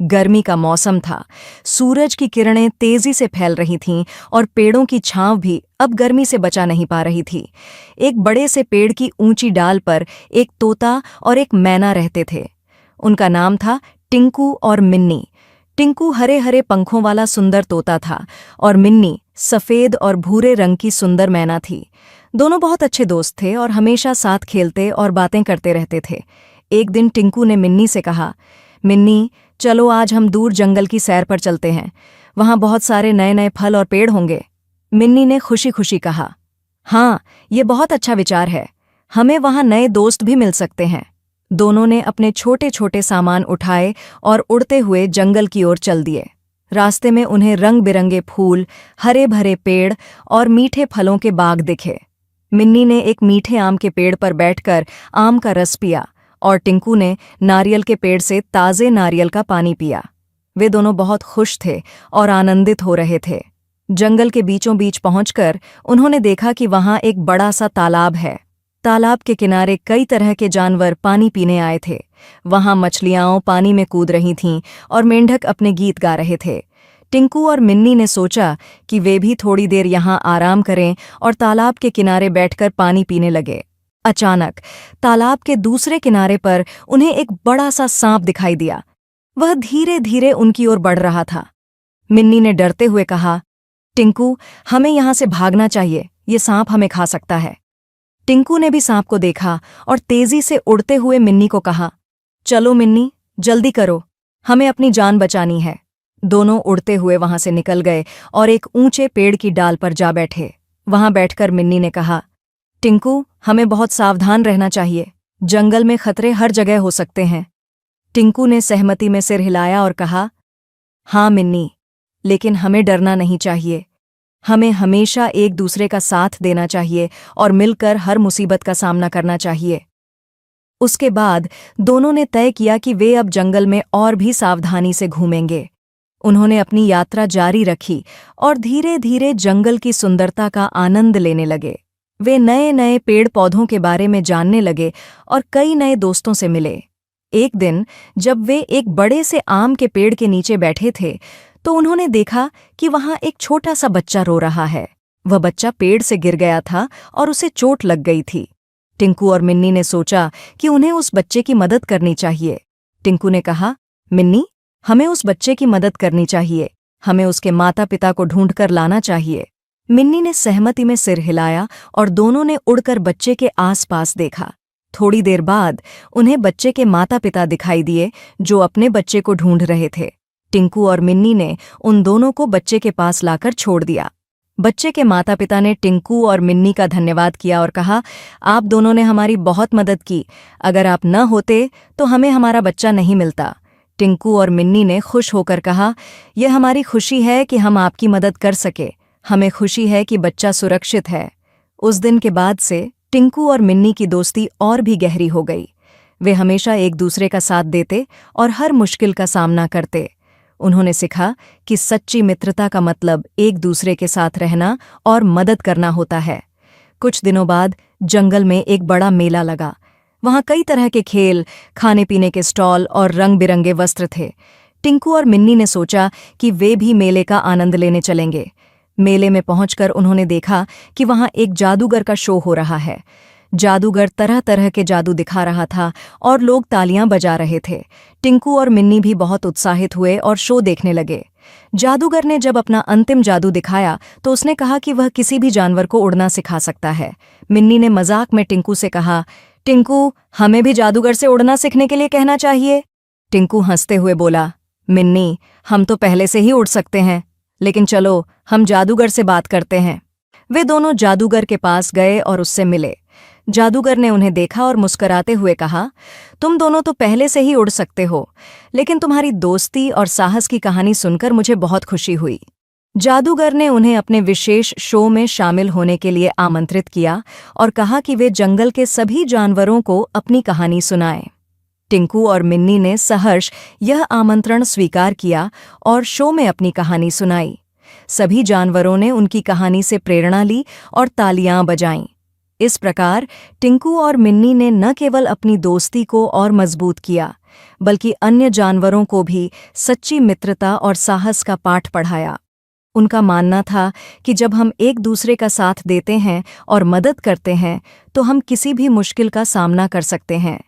गर्मी का मौसम था। सूरज की किरणें तेजी से फैल रही थीं और पेड़ों की छांव भी अब गर्मी से बचा नहीं पा रही थी। एक बड़े से पेड़ की ऊंची डाल पर एक तोता और एक मैना रहते थे। उनका नाम था टिंकू और मिन्नी। टिंकू हरे हरे पंखों वाला सुंदर तोता था और मिन्नी सफेद और भूरे रंग की सुंदर मैना थी। दोनों बहुत अच्छे दोस्त थे और हमेशा साथ खेलते और बातें करते रहते थे। एक दिन टिंकू ने मिन्नी से कहा, मिन्नी, चलो आज हम दूर जंगल की सैर पर चलते हैं। वहां बहुत सारे नए नए फल और पेड़ होंगे। मिन्नी ने खुशी खुशी कहा, हाँ, ये बहुत अच्छा विचार है। हमें वहां नए दोस्त भी मिल सकते हैं। दोनों ने अपने छोटे छोटे सामान उठाए और उड़ते हुए जंगल की ओर चल दिए। रास्ते में उन्हें रंग बिरंगे फूल, हरे भरे पेड़ और मीठे फलों के बाग दिखे। मिन्नी ने एक मीठे आम के पेड़ पर बैठकर आम का रस पिया और टिंकू ने नारियल के पेड़ से ताजे नारियल का पानी पिया। वे दोनों बहुत खुश थे और आनंदित हो रहे थे। जंगल के बीचों बीच पहुंचकर उन्होंने देखा कि वहां एक बड़ा सा तालाब है। तालाब के किनारे कई तरह के जानवर पानी पीने आए थे। वहां मछलियां पानी में कूद रही थीं और मेंढक अपने गीत गा रहे थे। टिंकू और मिन्नी ने सोचा कि वे भी थोड़ी देर यहां आराम करें और तालाब के किनारे बैठकर पानी पीने लगे। अचानक तालाब के दूसरे किनारे पर उन्हें एक बड़ा सा सांप दिखाई दिया। वह धीरे धीरे उनकी ओर बढ़ रहा था। मिन्नी ने डरते हुए कहा, टिंकू, हमें यहां से भागना चाहिए, ये सांप हमें खा सकता है। टिंकू ने भी सांप को देखा और तेजी से उड़ते हुए मिन्नी को कहा, चलो मिन्नी, जल्दी करो, हमें अपनी जान बचानी है। दोनों उड़ते हुए वहां से निकल गए और एक ऊंचे पेड़ की डाल पर जा बैठे। वहां बैठकर मिन्नी ने कहा, टिंकू, हमें बहुत सावधान रहना चाहिए। जंगल में खतरे हर जगह हो सकते हैं। टिंकू ने सहमति में सिर हिलाया और कहा, हाँ मिन्नी, लेकिन हमें डरना नहीं चाहिए। हमें हमेशा एक दूसरे का साथ देना चाहिए और मिलकर हर मुसीबत का सामना करना चाहिए। उसके बाद दोनों ने तय किया कि वे अब जंगल में और भी सावधानी से घूमेंगे। उन्होंने अपनी यात्रा जारी रखी और धीरे धीरे जंगल की सुंदरता का आनंद लेने लगे। वे नए नए पेड़ पौधों के बारे में जानने लगे और कई नए दोस्तों से मिले। एक दिन जब वे एक बड़े से आम के पेड़ के नीचे बैठे थे तो उन्होंने देखा कि वहां एक छोटा सा बच्चा रो रहा है। वह बच्चा पेड़ से गिर गया था और उसे चोट लग गई थी। टिंकू और मिन्नी ने सोचा कि उन्हें उस बच्चे की मदद करनी चाहिए। टिंकू ने कहा, मिन्नी, हमें उस बच्चे की मदद करनी चाहिए। हमें उसके माता पिता को ढूंढकर लाना चाहिए। मिन्नी ने सहमति में सिर हिलाया और दोनों ने उड़कर बच्चे के आसपास देखा। थोड़ी देर बाद उन्हें बच्चे के माता पिता दिखाई दिए जो अपने बच्चे को ढूंढ रहे थे। टिंकू और मिन्नी ने उन दोनों को बच्चे के पास लाकर छोड़ दिया। बच्चे के माता पिता ने टिंकू और मिन्नी का धन्यवाद किया और कहा, आप दोनों ने हमारी बहुत मदद की। अगर आप न होते तो हमें हमारा बच्चा नहीं मिलता। टिंकू और मिन्नी ने खुश होकर कहा, यह हमारी खुशी है कि हम आपकी मदद कर सके। हमें खुशी है कि बच्चा सुरक्षित है। उस दिन के बाद से टिंकू और मिन्नी की दोस्ती और भी गहरी हो गई। वे हमेशा एक दूसरे का साथ देते और हर मुश्किल का सामना करते। उन्होंने सीखा कि सच्ची मित्रता का मतलब एक दूसरे के साथ रहना और मदद करना होता है। कुछ दिनों बाद जंगल में एक बड़ा मेला लगा। वहां कई तरह के खेल, खाने पीने के स्टॉल और रंग बिरंगे वस्त्र थे। टिंकू और मिन्नी ने सोचा कि वे भी मेले का आनंद लेने चलेंगे। मेले में पहुंचकर उन्होंने देखा कि वहां एक जादूगर का शो हो रहा है। जादूगर तरह तरह के जादू दिखा रहा था और लोग तालियां बजा रहे थे। टिंकू और मिन्नी भी बहुत उत्साहित हुए और शो देखने लगे। जादूगर ने जब अपना अंतिम जादू दिखाया तो उसने कहा कि वह किसी भी जानवर को उड़ना सिखा सकता है। मिन्नी ने मजाक में टिंकू से कहा, टिंकू, हमें भी जादूगर से उड़ना सीखने के लिए कहना चाहिए। टिंकू हंसते हुए बोला, मिन्नी, हम तो पहले से ही उड़ सकते हैं, लेकिन चलो हम जादूगर से बात करते हैं। वे दोनों जादूगर के पास गए और उससे मिले। जादूगर ने उन्हें देखा और मुस्कुराते हुए कहा, तुम दोनों तो पहले से ही उड़ सकते हो, लेकिन तुम्हारी दोस्ती और साहस की कहानी सुनकर मुझे बहुत खुशी हुई। जादूगर ने उन्हें अपने विशेष शो में शामिल होने के लिए आमंत्रित किया और कहा कि वे जंगल के सभी जानवरों को अपनी कहानी सुनाएं। टिंकू और मिन्नी ने सहर्ष यह आमंत्रण स्वीकार किया और शो में अपनी कहानी सुनाई। सभी जानवरों ने उनकी कहानी से प्रेरणा ली और तालियां बजाईं। इस प्रकार टिंकू और मिन्नी ने न केवल अपनी दोस्ती को और मजबूत किया, बल्कि अन्य जानवरों को भी सच्ची मित्रता और साहस का पाठ पढ़ाया। उनका मानना था कि जब हम एक दूसरे का साथ देते हैं और मदद करते हैं, तो हम किसी भी मुश्किल का सामना कर सकते हैं।